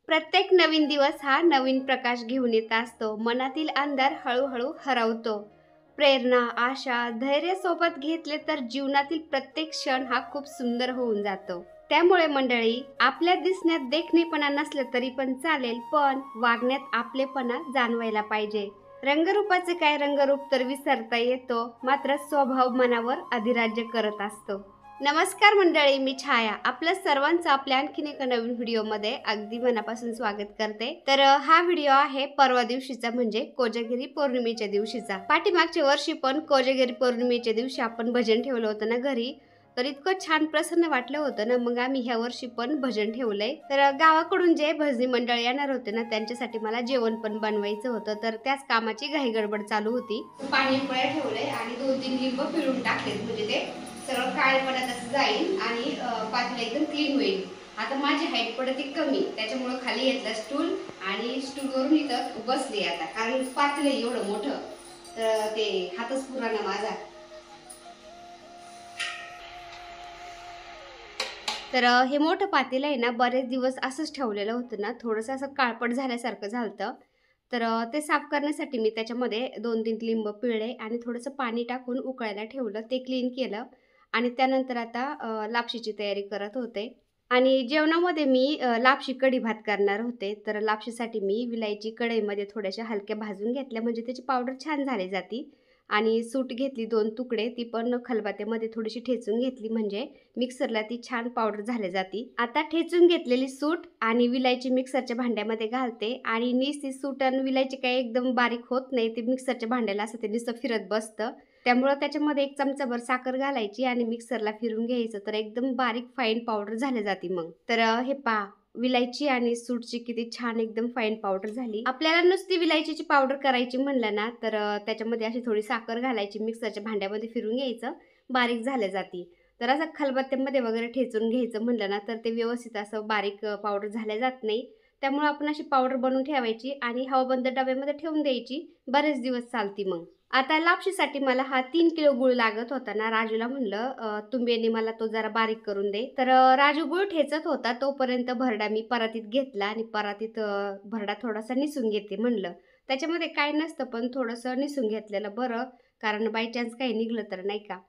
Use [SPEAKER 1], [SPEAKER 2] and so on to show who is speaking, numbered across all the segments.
[SPEAKER 1] प्रत्येक नवीन दिवस हा नवीन प्रकाश घेऊन येत असतो. मनातील अंधार हळूहळू हरवतो. प्रेरणा, आशा, धैर्य सोबत घेतले तर जीवनातील प्रत्येक क्षण हा खूप सुंदर होऊन जातो. त्यामुळे मंडळी, आपल्या दिसण्यात देखणेपणा नसलं तरी पण चालेल, पण वागण्यात आपलेपणा जाणवायला पाहिजे. रंगरूपाचे काय रंगरूप तर विसरता येतो, मात्र स्वभाव मनावर अधिराज्य करत असतो. नमस्कार मंडळी, मी छाया आपल्या सर्वांचं आपल्या आणखीन एका नवीन व्हिडिओमध्ये अगदी मनापासून स्वागत करते. तर हा व्हिडिओ आहे परवा दिवशीचा, म्हणजे कोजागिरी पौर्णिमेच्या दिवशीचा. पाठीमागच्या वर्षी पण कोजागिरी पौर्णिमेच्या दिवशी आपण भजन ठेवलं होतं ना घरी, तर इतकं छान प्रसन्न वाटलं होतं ना. मग आम्ही ह्या वर्षी पण भजन ठेवलंय. तर गावाकडून जे भजनी मंडळ येणार होते ना, त्यांच्यासाठी मला जेवण पण बनवायचं होतं. तर त्याच कामाची घाई गडबड चालू होती. पाणी उकळायला ठेवलंय आणि 2-3 लिंब पिळून टाकलेत, म्हणजे ते सगळं काळेपणात असं जाईल आणि पातेलं एकदम क्लीन होईल. आता माझी हाईट पडते कमी, त्याच्यामुळे खाली घेतला स्टूल आणि स्टूलवरून इथं बसले आता, कारण पातेलं एवढं मोठं, तर ते हातच पुराणा माझा. तर हे मोठं पातेलं आहे ना, बरेच दिवस असंच ठेवलेलं होतं ना, थोडंसं असं काळपट झाल्यासारखं झालं. तर ते साफ करण्यासाठी मी त्याच्यामध्ये 2-3 लिंब पिळले आणि थोडंसं पाणी टाकून उकळायला ठेवलं. ते क्लीन केलं आणि त्यानंतर आता लापशीची तयारी करत होते. आणि जेवणामध्ये मी लापशी कढी भात करणार होते. तर लापशीसाठी मी विलायची कढईमध्ये थोड्याशा हलक्या भाजून घेतल्या, म्हणजे त्याची पावडर छान झाली जाती. आणि सूट घेतली 2 तुकडे, ती पण खलबत्त्यामध्ये थोडीशी ठेचून घेतली, म्हणजे मिक्सरला ती छान पावडर झाली जाती. आता ठेचून घेतलेली सूट आणि विलायची मिक्सरच्या भांड्यामध्ये घालते आणि नुसती सूट आणि विलायची काही एकदम बारीक होत नाही. ते मिक्सरच्या भांड्याला असं ते नुसतं फिरत बसतं. त्यामुळं त्याच्यामध्ये 1 चमचाभर साखर घालायची आणि मिक्सरला फिरून घ्यायचं, तर एकदम बारीक फाईन पावडर झाली जाते मग. तर हे पहा, विलायची आणि सूटची किती छान एकदम फाईन पावडर झाली. आपल्याला नुसती विलायचीची पावडर करायची म्हणलं ना, तर त्याच्यामध्ये अशी थोडी साखर घालायची, मिक्सरच्या भांड्यामध्ये फिरून घ्यायचं, बारीक झाल्या जाती. तर असं खलबत्त्यामध्ये वगैरे ठेचून घ्यायचं म्हणलं ना, तर ते व्यवस्थित असं बारीक पावडर झाल्या जात नाही. त्यामुळे आपण अशी पावडर बनवून ठेवायची आणि हवाबंद डब्यामध्ये ठेवून द्यायची, बरेच दिवस चालती मग. आता लापशीसाठी मला हा 3 किलो गूळ लागत होता ना, राजूला म्हणलं तुंबेने मला तो जरा बारीक करून दे. तर राजू गूळ ठेचत होता, तोपर्यंत भरडा मी परातीत घेतला आणि परातीत भरडा थोडासा निसून घेते म्हणलं. त्याच्यामध्ये काय नसतं, पण थोडंसं निसून घेतलेलं बरं, कारण बाय चान्स काही निघलं तर, नाही का.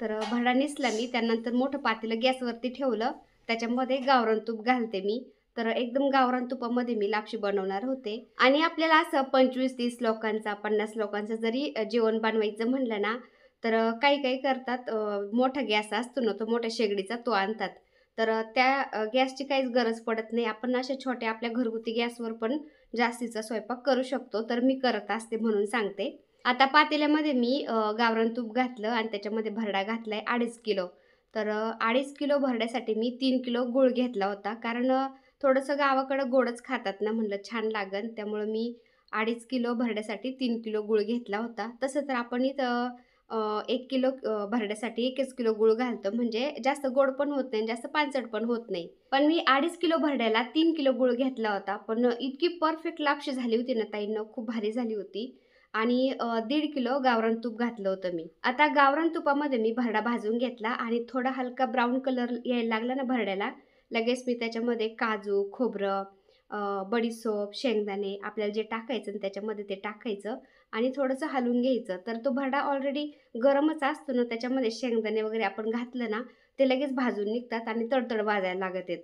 [SPEAKER 1] तर भरडा निसला मी. त्यानंतर मोठं पातेलं गॅसवरती ठेवलं, त्याच्यामध्ये गावरान तूप घालते मी. तर एकदम गावरान तुपामध्ये मी लापशी बनवणार होते. आणि आपल्याला असं 25-30 लोकांचा, 50 लोकांचं जरी जेवण बनवायचं म्हणलं ना, तर काही करतात, मोठा गॅस असतो ना, तो मोठ्या शेगडीचा तो आणतात. तर त्या गॅसची काहीच गरज पडत नाही. आपण अशा छोट्या आपल्या घरगुती गॅसवर पण जास्तीचा स्वयंपाक करू शकतो. तर मी करत असते म्हणून सांगते. आता पातेल्यामध्ये मी गावरान तूप घातलं आणि त्याच्यामध्ये भरडा घातलाय 2.5 किलो. तर 2.5 किलो भरड्यासाठी मी 3 किलो गूळ घेतला होता, कारण थोडंसं गावाकडं गोडच खातात ना, म्हणलं छान लागन. त्यामुळं मी 2.5 किलो भरड्यासाठी 3 किलो गूळ घेतला होता. तसं तर आपण इथं 1 किलो भरड्यासाठी 1च किलो गूळ घालतो, म्हणजे जास्त गोड पण होत नाही, जास्त पानसट पण होत नाही. पण मी 2.5 किलो भरड्याला 3 किलो गूळ घेतला होता. पण इतकी परफेक्ट लापशी झाली होती ना ताईंनो, खूप भारी झाली होती. आणि 1.5 किलो गावरान तूप घातलं होतं मी. आता गावरान तुपामध्ये मी भरडा भाजून घेतला आणि थोडा हलका ब्राऊन कलर यायला लागला ना भरड्याला, लगेच मी त्याच्यामध्ये काजू, खोबरं, बडीशेप, शेंगदाणे आपल्याला जे टाकायचं ना त्याच्यामध्ये ते टाकायचं आणि थोडंसं हलवून घ्यायचं. तर तो भरडा ऑलरेडी गरमच असतो ना, त्याच्यामध्ये शेंगदाणे वगैरे आपण घातलं ना, ते लगेच भाजून निघतात आणि तडतड वाजायला लागत आहेत.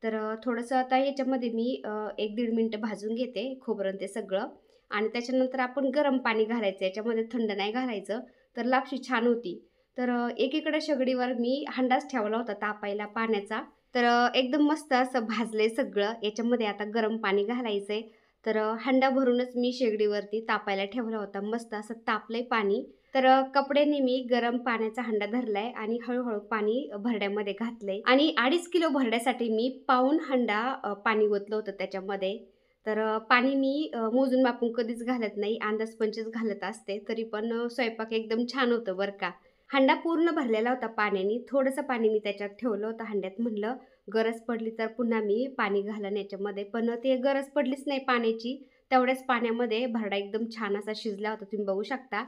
[SPEAKER 1] तर थोडंसं आता याच्यामध्ये मी 1-1.5 मिनिटं भाजून घेते खोबरं ते सगळं. आणि त्याच्यानंतर आपण गरम पाणी घालायचं, याच्यामध्ये थंड नाही घालायचं, तर लापशी छान होती. तर एकीकडे शेगडीवर मी हंडाच ठेवला होता तापायला पाण्याचा. तर एकदम मस्त असं भाजलंय सगळं. याच्यामध्ये आता गरम पाणी घालायचंय. तर हंडा भरूनच मी शेगडीवरती तापायला ठेवला होता. मस्त असं तापलंय पाणी. तर कपड्याने मी गरम पाण्याचा हंडा धरलाय आणि हळू पाणी भरड्यामध्ये घातलंय आणि 2.5 किलो भरड्यासाठी मी पाऊण हंडा पाणी ओतलं होतं त्याच्यामध्ये. तर पाणी मी मोजून मापून कधीच घालत नाही, अंदाजपंचीच घालत असते. तरी पण स्वयंपाक एकदम छान होतं बरं का. हंडा पूर्ण भरलेला होता पाण्याने. थोडंसं पाणी मी त्याच्यात ठेवलं होतं हंड्यात. म्हणलं गरज पडली तर पुन्हा मी पाणी घालेन याच्यामध्ये. पण ते गरज पडलीच नाही पाण्याची. तेवढ्याच पाण्यामध्ये भरडा एकदम छान असा शिजला होता, तुम्ही बघू शकता.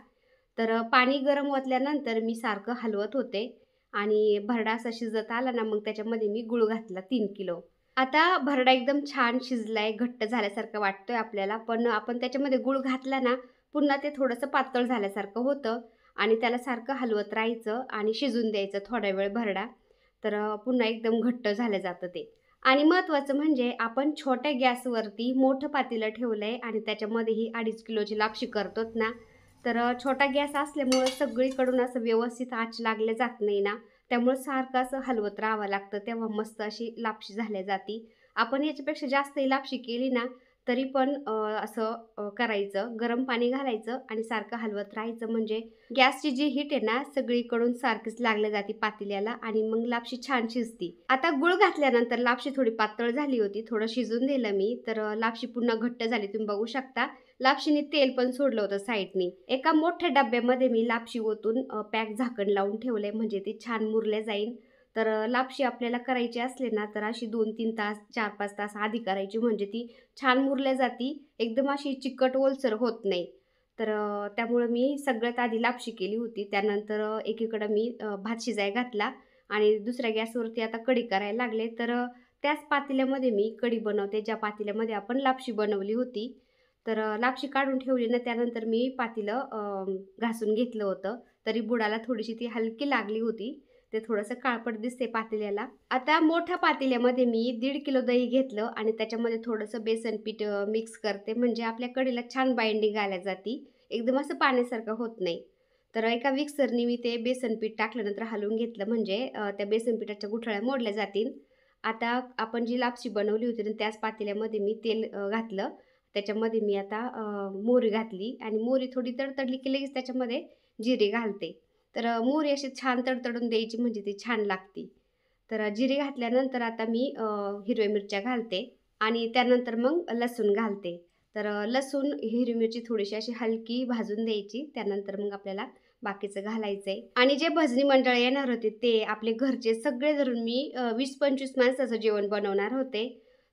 [SPEAKER 1] तर पाणी गरम ओतल्यानंतर मी सारखं हलवत होते आणि भरडा असा शिजत आला ना, मग त्याच्यामध्ये मी गूळ घातला 3 किलो. आता भरडा एकदम छान शिजलाय, घट्ट झाल्यासारखं वाटतोय आपल्याला. पण आपण त्याच्यामध्ये गूळ घातला ना, पुन्हा ते थोडंसं पातळ झाल्यासारखं होतं आणि त्याला सारखं हलवत राहायचं आणि शिजून द्यायचं थोडा वेळ भरडा. तर पुन्हा एकदम घट्ट झालं जातं ते. आणि महत्त्वाचं म्हणजे आपण छोट्या गॅसवरती मोठं पातेलं ठेवलंय आणि त्याच्यामध्ये ही 2.5 किलोची लापशी करतोत ना, तर छोटा गॅस असल्यामुळं सगळीकडून असं व्यवस्थित आच लागल्या जात नाही ना, त्यामुळं सारखं असं हलवत राहावं लागतं. तेव्हा मस्त अशी लापशी झाल्या जाती. आपण याच्यापेक्षा जास्तही लापशी केली ना, तरी पण असं करायचं. गरम पाणी घालायचं आणि सारखं हलवत राहायचं म्हणजे गॅसची जी हीट आहे ना, सगळीकडून सारखीच लागल्या जाते पातेल्याला आणि मग लापशी छान शिजती. आता गूळ घातल्यानंतर लापशी थोडी पातळ झाली होती. थोडं शिजून दिलं मी, तर लापशी पुन्हा घट्ट झाली. तुम्ही बघू शकता. लापशीने तेल पण सोडलं होतं साईडनी. एका मोठ्या डब्यामध्ये मी लापशी ओतून पॅक झाकण लावून ठेवलंय म्हणजे ती छान मुरल्या जाईल. तर लापशी आपल्याला करायची असली ना, तर अशी 2-3 तास, 4-5 तास आधी करायची म्हणजे ती छान मुरल्या जाती. एकदम अशी चिकट ओलसर होत नाही. तर त्यामुळं मी सगळ्यात आधी लापशी केली होती. त्यानंतर एकीकडं मी भात शिजायला घातला आणि दुसऱ्या गॅसवरती आता कढी करायला लागले. तर त्याच पातेल्यामध्ये मी कढी बनवते, ज्या पातेल्यामध्ये आपण लापशी बनवली होती. तर लापशी काढून ठेवली ना, त्यानंतर मी पातेलं घासून घेतलं होतं. तरी बुडाला थोडीशी ती हलकी लागली होती. ते थोडंसं काळपट दिसते पातेल्याला. आता मोठ्या पातेल्यामध्ये मी 1.5 किलो दही घेतलं आणि त्याच्यामध्ये थोडंसं बेसन पीठ मिक्स करते म्हणजे आपल्या कढीला छान बाइंडिंग आल्या जाती. एकदम असं पाण्यासारखं होत नाही. तर एका मिक्सरनी मी ते बेसन पीठ टाकल्यानंतर हलवून घेतलं म्हणजे त्या बेसन पिठाच्या गुठळ्या मोडल्या जातील. आता आपण जी लापशी बनवली होती ना, त्याच पातेल्यामध्ये मी तेल घातलं. त्याच्यामध्ये मी आता मोहरी घातली आणि मोहरी थोडी तडतडली की लगेच त्याच्यामध्ये जिरे घालते. तर मोहरी अशी छान तडतडून द्यायची म्हणजे ती छान लागते. तर जिरे घातल्यानंतर आता मी हिरव्या मिरच्या घालते आणि त्यानंतर मग लसूण घालते. तर लसूण, हिरवी मिरची थोडीशी अशी हलकी भाजून द्यायची. त्यानंतर मग आपल्याला बाकीचं घालायचंय आणि जे भजनी मंडळ येणार होते ते आपले घरचे सगळे धरून मी 20-25 माणसाचं जेवण बनवणार होते.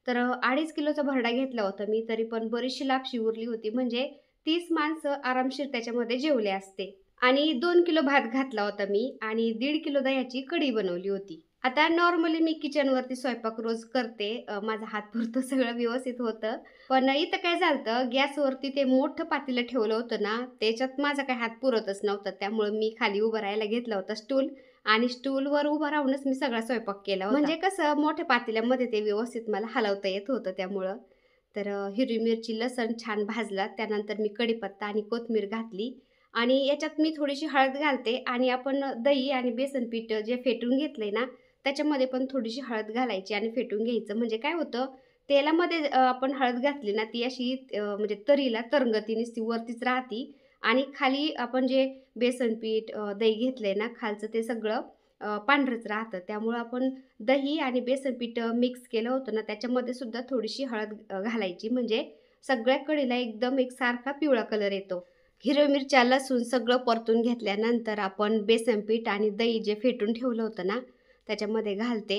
[SPEAKER 1] तर 2.5 किलोचा भरडा घेतला होता मी, तरी पण बरीचशी लापशी उरली होती. म्हणजे 30 माणसं आरामशीर त्याच्यामध्ये जेवले असते. आणि 2 किलो भात घातला होता मी आणि 1.5 किलो दह्याची कढी बनवली होती. आता नॉर्मली मी किचनवरती स्वयंपाक रोज करते. माझा हात पुरतं सगळं व्यवस्थित होतं. पण इथं काय झालं गॅसवरती ते मोठं पातेलं ठेवलं होतं ना, त्याच्यात माझा काही हात पुरतच नव्हता. त्यामुळं मी खाली उभं राहायला घेतला होता स्टूल आणि स्टूलवर उभं राहूनच मी सगळा स्वयंपाक केला होता. म्हणजे कसं मोठ्या पातेल्यामध्ये ते व्यवस्थित मला हलवता येत होतं त्यामुळं. तर हिरवी मिरची, लसूण छान भाजला. त्यानंतर मी कढीपत्ता आणि कोथिंबीर घातली आणि याच्यात मी थोडीशी हळद घालते आणि आपण दही आणि बेसन पीठ जे फेटून घेतलंय ना, त्याच्यामध्ये पण थोडीशी हळद घालायची आणि फेटून घ्यायचं. म्हणजे काय होतं, तेलामध्ये आपण हळद घातली ना, ती अशी म्हणजे तरीला तरंगती नुसती वरतीच राहती आणि खाली आपण जे बेसन पीठ, दही घेतलंय ना, खालचं ते सगळं पांढरंच राहतं. त्यामुळं आपण दही आणि बेसन पीठ मिक्स केलं होतं ना, त्याच्यामध्ये सुद्धा थोडीशी हळद घालायची. म्हणजे सगळ्या कढीला एकदम एकसारखा पिवळा कलर येतो. हिरव्या मिरच्या, लसूण सगळं परतून घेतल्यानंतर आपण बेसन पीठ आणि दही जे फेटून ठेवलं होतं ना, त्याच्यामध्ये घालते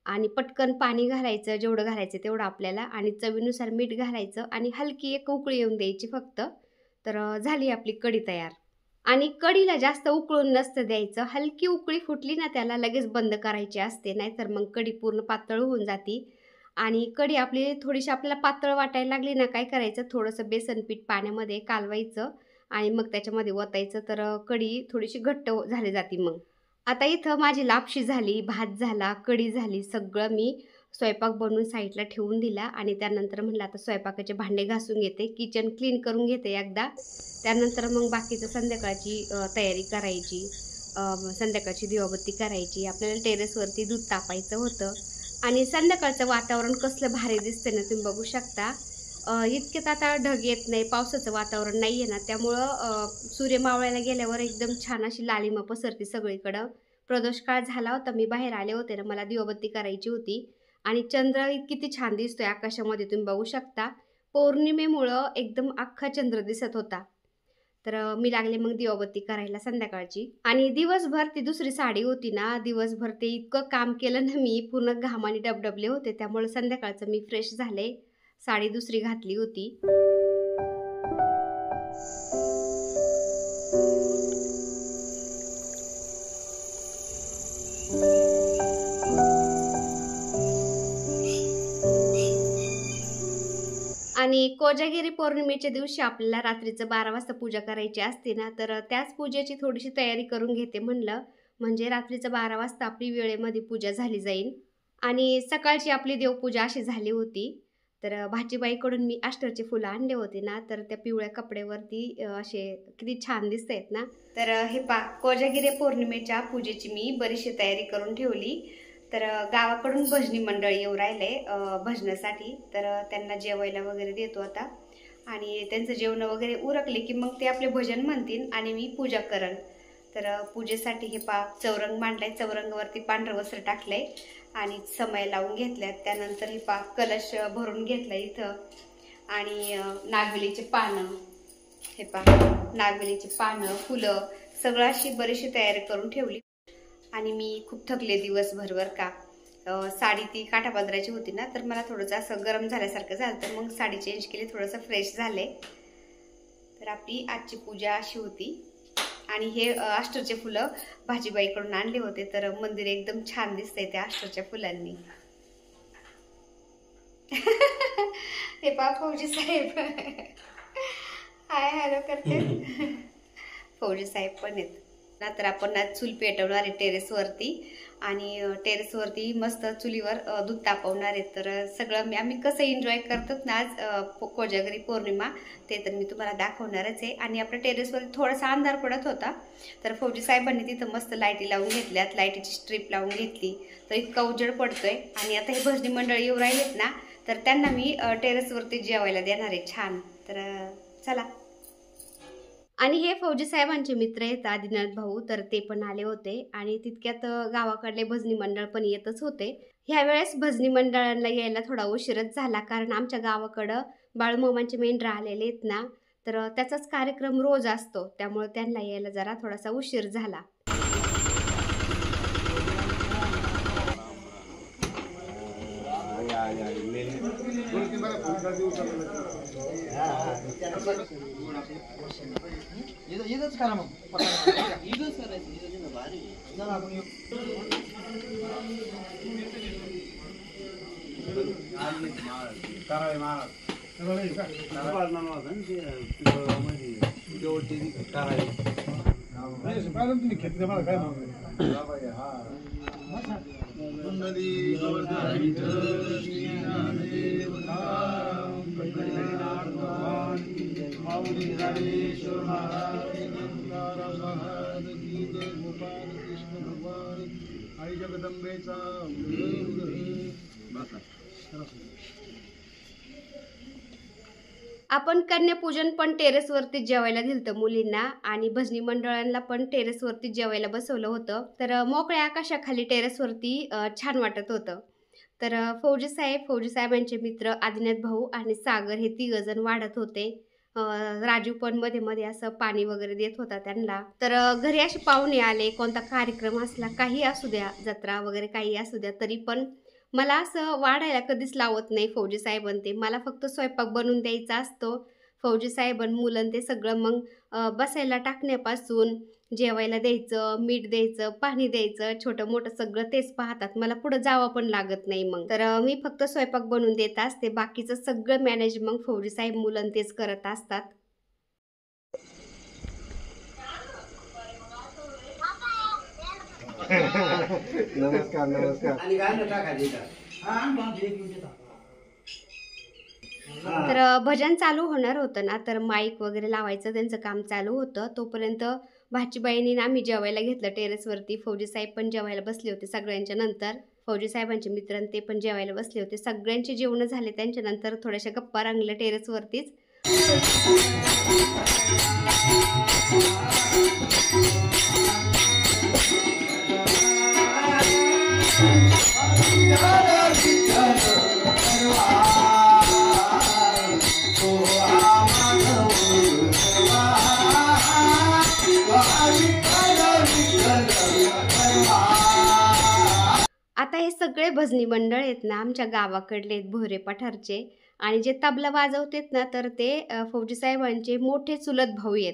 [SPEAKER 1] आणि पटकन पाणी घालायचं, जेवढं घालायचं तेवढं आपल्याला आणि चवीनुसार मीठ घालायचं आणि हलकी एक उकळी येऊन द्यायची फक्त. तर झाली आपली कढी तयार. आणि कढीला जास्त उकळून नसतं द्यायचं. हलकी उकळी फुटली ना त्याला लगेच बंद करायची असते. नाहीतर मग कढी पूर्ण पातळ होऊन जाती आणि कढी आपली थोडीशी आपल्याला पातळ वाटायला लागली ना, काय करायचं थोडंसं बेसन पीठ पाण्यामध्ये कालवायचं आणि मग त्याच्यामध्ये ओतायचं. तर कढी थोडीशी घट्ट झाली जाते मग. आता इथं माझी लापशी झाली, भात झाला, कढी झाली. सगळं मी स्वयंपाक बनवून साईडला ठेवून दिला आणि त्यानंतर म्हटलं आता स्वयंपाकाचे भांडे घासून घेते, किचन क्लीन करून घेते एकदा. त्यानंतर मग बाकीचं संध्याकाळची तयारी करायची. संध्याकाळची दिवाबत्ती करायची. आपल्याला टेरेसवरती दूध तापायचं होतं आणि संध्याकाळचं वातावरण कसलं भारी दिसतंय ना, तुम्ही बघू शकता. इतक्यात आता ढग येत नाही, पावसाचं वातावरण नाही आहे ना, त्यामुळं सूर्य मावळायला गेल्यावर एकदम छान अशी लालिमा पसरते सगळीकडं. प्रदोषकाळ झाला होता, मी बाहेर आले होते ना, मला दिवाबत्ती करायची होती आणि चंद्र किती छान दिसतोय आकाशामध्ये तुम्ही बघू शकता. पौर्णिमेमुळं एकदम अख्खा चंद्र दिसत होता. तर मी लागले मग दिवाबत्ती करायला संध्याकाळची आणि दिवसभर ती दुसरी साडी होती ना, दिवसभर ते इतकं काम केलं ना मी, पूर्ण घामाने डबडबले होते. त्यामुळे संध्याकाळचं मी फ्रेश झाले, साडी दुसरी घातली होती. आणि कोजागिरी पौर्णिमेच्या दिवशी आपल्याला रात्रीचं 12 वाजता पूजा करायची असते ना, तर त्याच पूजेची थोडीशी तयारी करून घेते म्हणलं. म्हणजे रात्रीचं 12 वाजता आपली वेळेमध्ये पूजा झाली जाईल. आणि सकाळची आपली देवपूजा अशी झाली होती. तर भाचीबाईकडून मी अष्टरची फुलं आणले होते ना, तर त्या पिवळ्या कपड्यावरती असे किती छान दिसतायत ना. तर हे कोजागिरी पौर्णिमेच्या पूजेची मी बरीचशी तयारी करून ठेवली. तर गावाकडून भजनी मंडळ येऊ राहिले भजनासाठी. तर त्यांना जेवायला वगैरे देतो आता. आणि त्यांचं जेवण वगैरे उरकले की मग ते आपले भजन म्हणतील आणि मी पूजा करन. तर पूजेसाठी हे चौरंग मांडलाय. चौरंगावरती पांढरं वस्त्र टाकलंय आणि समय लावून घेतल्यात. त्यानंतर हे कलश भरून घेतलाय इथं. आणि नागवेलीचे पानं, हे नागवेलीचे पानं, फुलं, सगळं अशी बरीचशी तयारी करून ठेवली. आणि मी खूप थकले दिवसभर बर का. साडी ती काठापदराची होती ना, तर मला थोडंसं असं गरम झाल्यासारखं झालं. तर मग साडी चेंज केली, थोडंसं फ्रेश झाले. तर आपली आजची पूजा अशी होती. आणि हे अष्टरचे फुलं भाजीबाईकडून आणले होते. तर मंदिर एकदम छान दिसतंय त्या अष्टरच्या फुलांनी. हे फौजी साहेब हाय हॅलो करते. फौजी साहेब पण आहेत. तर आपण आज चूल पेटवणार आहे टेरेसवरती. आणि टेरेसवरती मस्त चुलीवर दूध तापवणार आहे. तर सगळं आम्ही कसं एन्जॉय करतात ना आज कोजागिरी पौर्णिमा, ते तर मी तुम्हाला दाखवणारच आहे. आणि आपल्या टेरेसवर थोडासा अंधार पडत होता. तर फौजी साहेबांनी तिथं मस्त लाईटी लावून घेतल्यात. लाईटीची स्ट्रीप लावून घेतली. तर इतका उजेड पडतोय. आणि आता हे भजनी मंडळ येऊ राहिलेत ना, तर त्यांना मी टेरेसवरती जेवायला देणार आहे छान. तर चला. आणि हे फौजी साहेबांचे मित्र आहेत आदिनाथ भाऊ, तर ते पण आले होते. आणि तितक्यात गावाकडले भजनी मंडळ पण येतच होते. ह्या वेळेस भजनी मंडळांना यायला थोडा उशीरच झाला, कारण आमच्या गावाकडं बाळूमामांचे मेंढरं आलेले आहेत ना, तर त्याचाच कार्यक्रम रोज असतो. त्यामुळे त्यांना यायला जरा थोडासा उशीर झाला. आई जगदंबेचा आपण कन्यापूजन पण टेरेसवरती जेवायला दिलतं मुलींना. आणि भजनी मंडळांना पण टेरेसवरती जेवायला बसवलं होतं. तर मोकळ्या आकाशाखाली टेरेसवरती छान वाटत होतं. तर फौजी साहेबांचे मित्र आदिनाथ भाऊ आणि सागर हे 3 जण वाढत होते. राजू पण मध्ये मध्ये असं पाणी वगैरे देत होता त्यांना. तर घरी असे पाहुणे आले, कोणता कार्यक्रम असला, काही असू द्या, जत्रा वगैरे काही असू द्या, तरी पण मला असं वाढायला कधीच लावत नाही फौजी साहेबां ते. मला फक्त स्वयंपाक बनवून द्यायचा असतो. फौजी साहेबां मुलं ते सगळं मग बसायला टाकण्यापासून जेवायला द्यायचं, मीठ द्यायचं, पाणी द्यायचं, छोटं मोठं सगळं तेच पाहतात. मला पुढं जावं पण लागत नाही मग. तर मी फक्त स्वयंपाक बनवून देत असते. बाकीचं सगळं मॅनेज मग फौजी साहेब मुलं तेच करत असतात.
[SPEAKER 2] नमस्कार नमस्कार.
[SPEAKER 1] तर भजन चालू होणार होतं ना, तर माईक वगैरे लावायचं त्यांचं काम चालू होतं. तोपर्यंत भाचीबाईंनी आम्ही जेवायला घेतलं टेरेसवरती. फौजी साहेब पण जेवायला बसले होते सगळ्यांच्या नंतर. फौजी साहेबांचे मित्र ते पण जेवायला बसले होते. सगळ्यांचे जेवण झाले. त्यांच्या नंतर थोड्याशा गप्पा रंगल्या टेरेसवरतीच. आता हे सगळे भजनी मंडळ आहेत ना, आमच्या गावाकडले आहेत, भोरे पठारचे. आणि जे तबला वाजवतात ना, तर ते फौजी साहेबांचे मोठे चुलत भाऊ आहेत.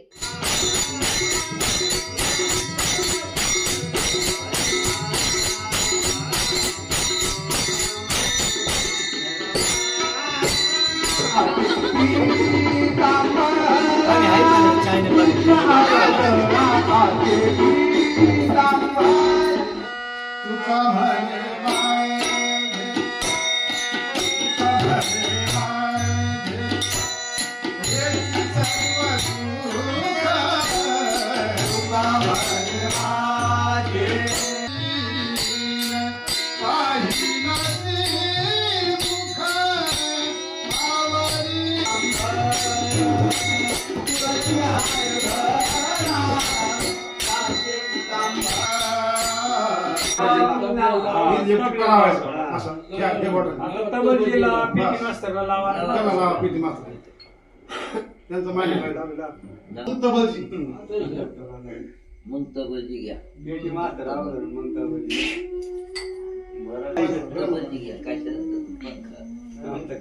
[SPEAKER 3] मुंतबजी घ्या घ्या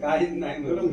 [SPEAKER 3] काहीच नाही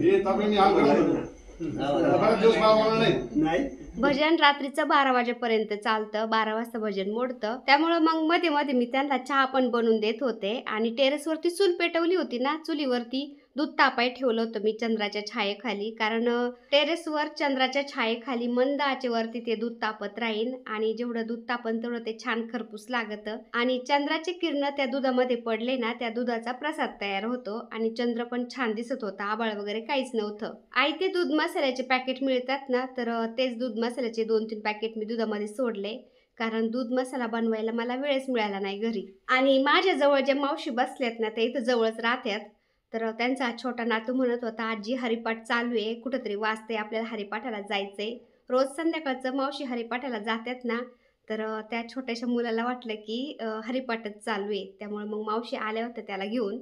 [SPEAKER 1] भजन रात्रीचं 12 वाजेपर्यंत चालतं, 12 वाजता भजन मोडतं. त्यामुळं मग मध्ये मध्ये मी त्यांना चहा पण बनवून देत होते आणि टेरेसवरती चूल पेटवली होती ना, चुलीवरती दूध तापाय ठेवलं होतं मी चंद्राच्या छायेखाली. कारण टेरेसवर चंद्राच्या छायेखाली मंद आचेवरती ते दूध तापत राहीन आणि जेवढं दूध तापन तेवढं ते छान खरपूस लागतं आणि चंद्राचे किरण त्या दुधामध्ये पडले ना, त्या दुधाचा प्रसाद तयार होतो आणि चंद्र पण छान दिसत होता. आभाळ वगैरे काहीच नव्हतं. आई ते दूध मसाल्याचे पॅकेट मिळतात ना, तर तेच दूध मसाल्याचे 2-3 पॅकेट मी दुधामध्ये सोडले. कारण दूध मसाला बनवायला मला वेळच मिळाला नाही घरी. आणि माझ्या जवळ ज्या मावशी बसल्यात ना, ते इथं जवळच राहतात. तर त्यांचा छोटा नातू म्हणत होता, आजी हरिपाठ चालू आहे, कुठंतरी वाजते, आपल्याला हरिपाठाला जायचंय. रोज संध्याकाळचं मावशी हरिपाठाला जातात ना, तर त्या छोट्याशा मुलाला वाटलं की हरिपाठच चालू आहे. त्यामुळे मग मावशी आल्या होत्या त्याला घेऊन.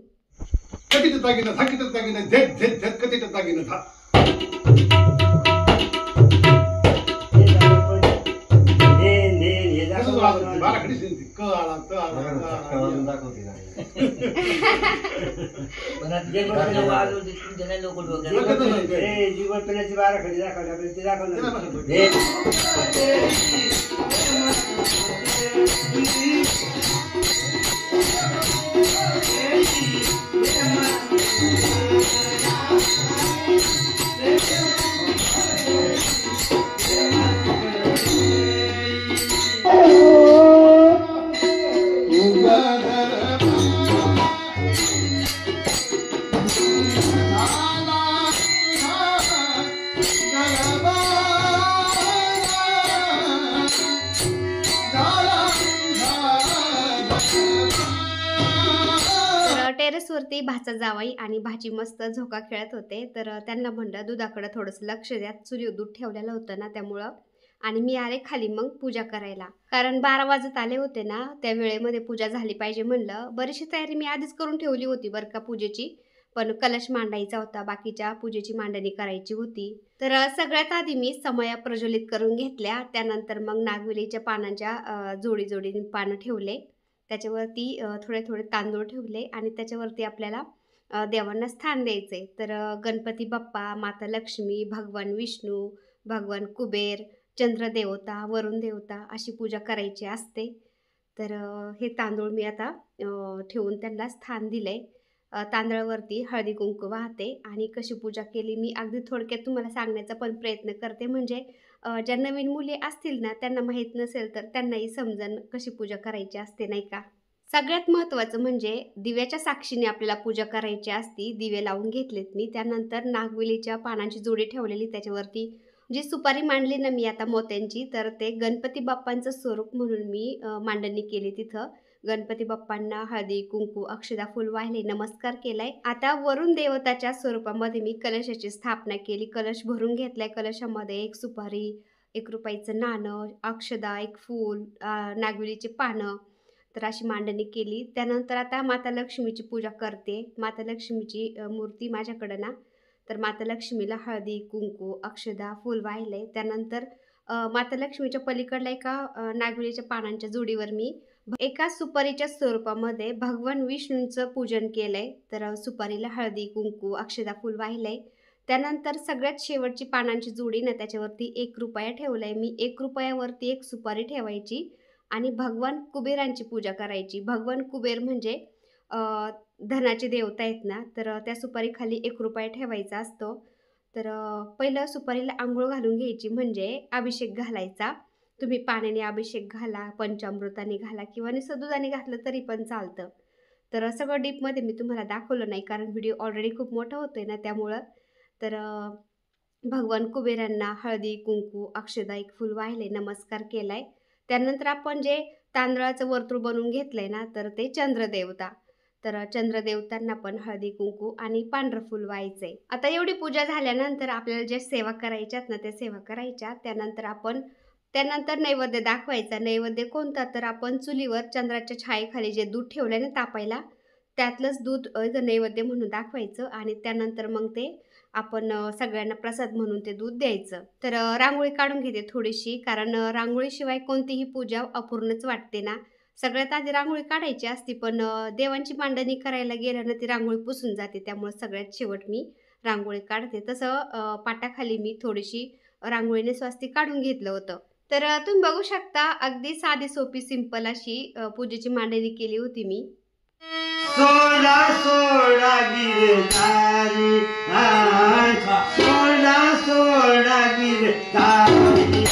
[SPEAKER 1] टेरेसवरती भाचा जावाई आणि भाची मस्त झोका खेळत होते. तर त्यांना म्हणलं दुधाकडे थोडंसं लक्ष द्या, चुलीवर दूध ठेवलेलं होतं ना त्यामुळं. आणि मी आले खाली मग पूजा करायला. कारण 12 वाजत आले होते ना, त्या वेळेमध्ये पूजा झाली पाहिजे म्हणलं. बरीचशी तयारी मी आधीच करून ठेवली होती बरं का पूजेची. पण कलश मांडायचा होता, बाकीच्या पूजेची मांडणी करायची होती. तर सगळ्यात आधी मी समया प्रज्वलित करून घेतल्या. त्यानंतर मग नागवेलीच्या पानांच्या जोडी जोडीने पानं ठेवले. त्याच्यावरती थोडे थोडे तांदूळ ठेवले आणि त्याच्यावरती आपल्याला देवांना स्थान द्यायचे. तर गणपती बाप्पा, माता लक्ष्मी, भगवान विष्णू, भगवान कुबेर, चंद्रदेवता, वरुण देवता अशी पूजा करायची असते. तर हे तांदूळ मी आता ठेवून त्यांना स्थान दिले. तांदळावरती हळदी कुंकू वाहते आणि कशी पूजा केली मी अगदी थोडक्यात तुम्हाला सांगण्याचा पण प्रयत्न करते. म्हणजे ज्या नवीन मुली असतील ना, त्यांना माहीत नसेल तर त्यांनाही समजन कशी पूजा करायची असते, नाही का. सगळ्यात महत्त्वाचं म्हणजे दिव्याच्या साक्षीने आपल्याला पूजा करायची असती. दिवे लावून घेतलेत मी. त्यानंतर नागवेलीच्या पानांची जोडी ठेवलेली, त्याच्यावरती जी सुपारी मांडली ना मी आता मोत्यांची, तर ते गणपती बाप्पांचं स्वरूप म्हणून मी मांडणी केली तिथं. गणपती बाप्पांना हळदी कुंकू अक्षदा फूल वाहिले, नमस्कार केलाय. आता वरुण देवताच्या स्वरूपामध्ये मी कलशाची स्थापना केली. कलश भरून घेतलाय. कलशामध्ये 1 सुपारी, 1 रुपयाचं नाणं, अक्षदा, 1 फूल, नागवेलीची पानं, तर अशी मांडणी केली. त्यानंतर आता माता लक्ष्मीची पूजा करते. माता लक्ष्मीची मूर्ती माझ्याकडं ना, तर माता लक्ष्मीला हळदी कुंकू अक्षदा फूल वाहिले. त्यानंतर माता लक्ष्मीच्या पलीकडला एका नागवेलीच्या पानांच्या जोडीवर मी एका सुपारीच्या स्वरूपामध्ये भगवान विष्णूंचं पूजन केलंय. तर सुपारीला हळदी कुंकू अक्षदा फूल वाहिलंय. त्यानंतर सगळ्यात शेवटची पानांची जोडी ना, त्याच्यावरती 1 रुपया ठेवलाय मी. 1 रुपयावरती 1 सुपारी ठेवायची आणि भगवान कुबेरांची पूजा करायची. भगवान कुबेर म्हणजे धनाचे देवता आहेत ना, तर त्या सुपारीखाली 1 रुपया ठेवायचा असतो. तर पहिलं सुपारीला आंघोळ घालून घ्यायची म्हणजे अभिषेक घालायचा. तुम्ही पाण्याने अभिषेक घाला, पंचामृताने घाला किंवा नुसतं दुधाने घातलं तरी पण चालतं. तर सगळं डीपमध्ये मी तुम्हाला दाखवलं नाही कारण व्हिडिओ ऑलरेडी खूप मोठा होतोय ना त्यामुळं. तर भगवान कुबेरांना हळदी, कुंकू, अक्षदा, एक फूल वाहिले, नमस्कार केलाय. त्यानंतर आपण जे तांदळाचं वर्तुळ बनवून घेतलंय ना, तर ते चंद्रदेवता. तर चंद्रदेवतांना पण हळदी, कुंकू आणि पांढरं फूल व्हायचंय. आता एवढी पूजा झाल्यानंतर आपल्याला ज्या सेवा करायच्यात ना, त्या सेवा करायच्या. त्यानंतर नैवेद्य दाखवायचा. नैवेद्य कोणता? तर आपण चुलीवर चंद्राच्या छायेखाली जे दूध ठेवलंय ना तापायला, त्यातलंच दूध नैवेद्य म्हणून दाखवायचं आणि त्यानंतर मग ते आपण सगळ्यांना प्रसाद म्हणून ते दूध द्यायचं. तर रांगोळी काढून घेते थोडीशी कारण रांगोळीशिवाय कोणतीही पूजा अपूर्णच वाटते ना. सगळ्यात आधी रांगोळी काढायची असती पण देवांची मांडणी करायला गेल्यानं ती रांगोळी पुसून जाते. त्यामुळे सगळ्यात शेवट मी रांगोळी काढते. तसं पाटाखाली मी थोडीशी रांगोळीने स्वस्तिक काढून घेतलं होतं. तर तुम्ही बघू शकता अगदी साधी सोपी सिंपल अशी पूजेची मांडणी केली होती मी.
[SPEAKER 3] सोडा सोडा गिरधारी सोडा सोडा गिरधारी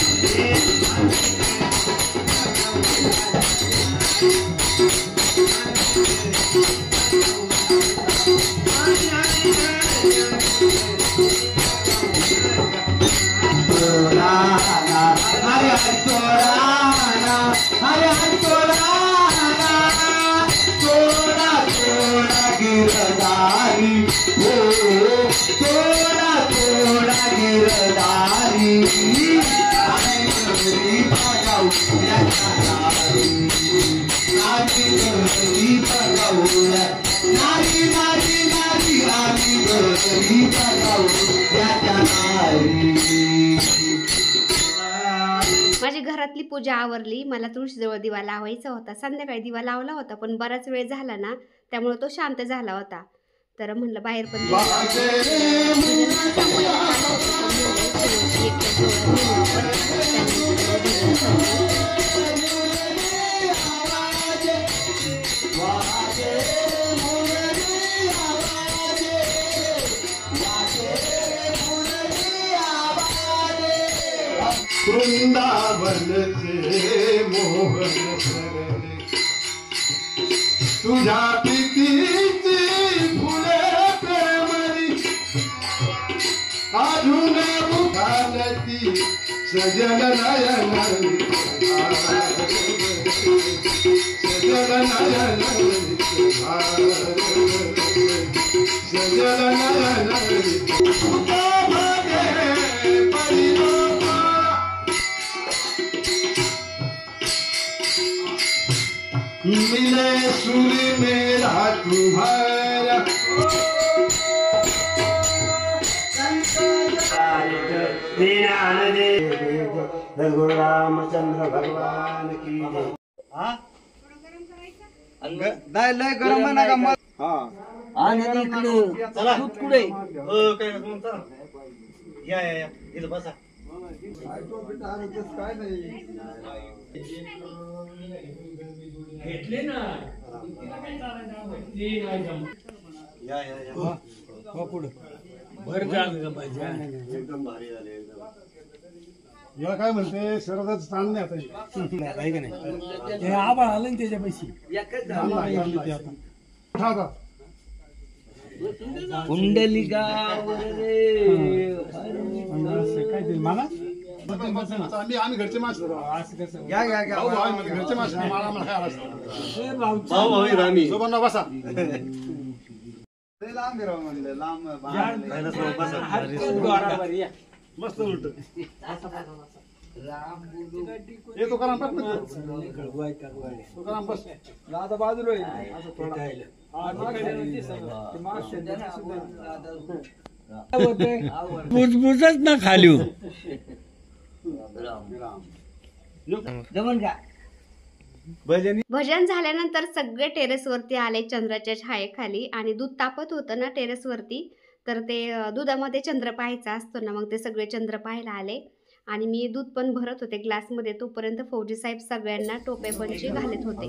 [SPEAKER 3] हरे सोडा हरे सोडा गिरधारी हो थोड़ा थोड़ा गिरधारी नारी नारी नारी आली गरी पगाऊ
[SPEAKER 1] माझी घरातली पूजा आवरली. मला तुळशीजवळ दिवा लावायचा होता. संध्याकाळी दिवा लावला होता पण बराच वेळ झाला ना त्यामुळे तो शांत झाला होता. तर म्हणलं बाहेर पण
[SPEAKER 3] वृंदावन से मोहन करले तुझ्या प्रीतीची फुले प्रेमरी अजून उखालती सजल नयन सजल नयन सजल मिले सुर मेरा तुम्हारा गुरु रामचंद्र भगवान की जय. लय गरम नका मत आणि कुठे या इथं बसा.
[SPEAKER 4] घेतले ना
[SPEAKER 3] एकदम भारी झाले. या काय म्हणते शरदाच स्थान नाही आता का नाही
[SPEAKER 4] आबाळ आलं ना त्याच्या पैसे कुंडलिका
[SPEAKER 3] काय मला आम्ही घरचे माणसं घरचे माणसं मला बसा. मस्त उलट तुकाराम बस आता बाजूला
[SPEAKER 4] बुजबुजच ना खाली
[SPEAKER 1] भजन झाल्यानंतर सगळे टेरेसवरती आले चंद्राच्या छायेखाली आणि दूध तापत होतं ना टेरेसवरती. तर ते दुधामध्ये चंद्र पाहायचा असतो ना मग ते सगळे चंद्र पाहायला आले आणि मी दूध पण भरत होते ग्लासमध्ये. तोपर्यंत फौजी साहेब सगळ्यांना टोपे पंची घालत होते.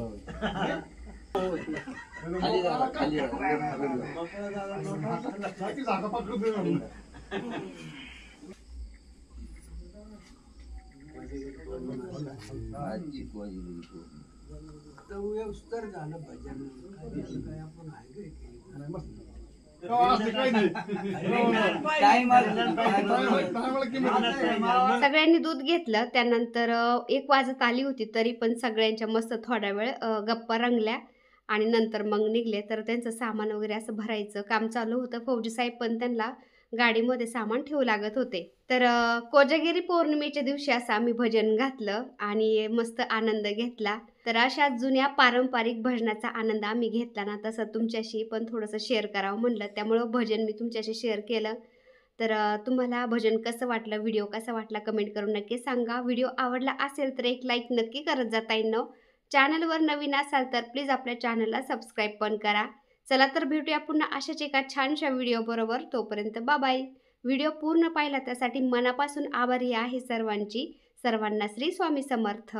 [SPEAKER 1] सगळ्यांनी दूध घेतलं. त्यानंतर 1 वाजत आली होती, तरी पण सगळ्यांच्या मस्त थोडा वेळ गप्पा रंगल्या आणि नंतर मग निघले. तर त्यांचं सामान वगैरे असं भरायचं काम चालू होतं. फौजी साहेब पण त्यांना गाडीमध्ये सामान ठेवू लागत होते. तर कोजागिरी पौर्णिमेच्या दिवशी असं आम्ही भजन घातलं आणि मस्त आनंद घेतला. तर अशा जुन्या पारंपरिक भजनाचा आनंद आम्ही घेतला ना, तसं तुमच्याशी पण थोडंसं शेअर करावं म्हणलं. त्यामुळं भजन मी तुमच्याशी शेअर केलं. तर तुम्हाला भजन कसं वाटलं, व्हिडिओ कसा वाटला कमेंट करून नक्की सांगा. व्हिडिओ आवडला असेल तर एक लाईक नक्की करत जा ताईंनो. चॅनलवर नवीन असाल तर प्लीज आपल्या चॅनलला सबस्क्राईब पण करा. चला तर भेटूया पुन्हा अशाच एका छानशा व्हिडिओ बरोबर. तोपर्यंत बाय. व्हिडिओ पूर्ण पाहिला त्यासाठी मनापासून आभारी आहे सर्वांची. सर्वांना श्री स्वामी समर्थ.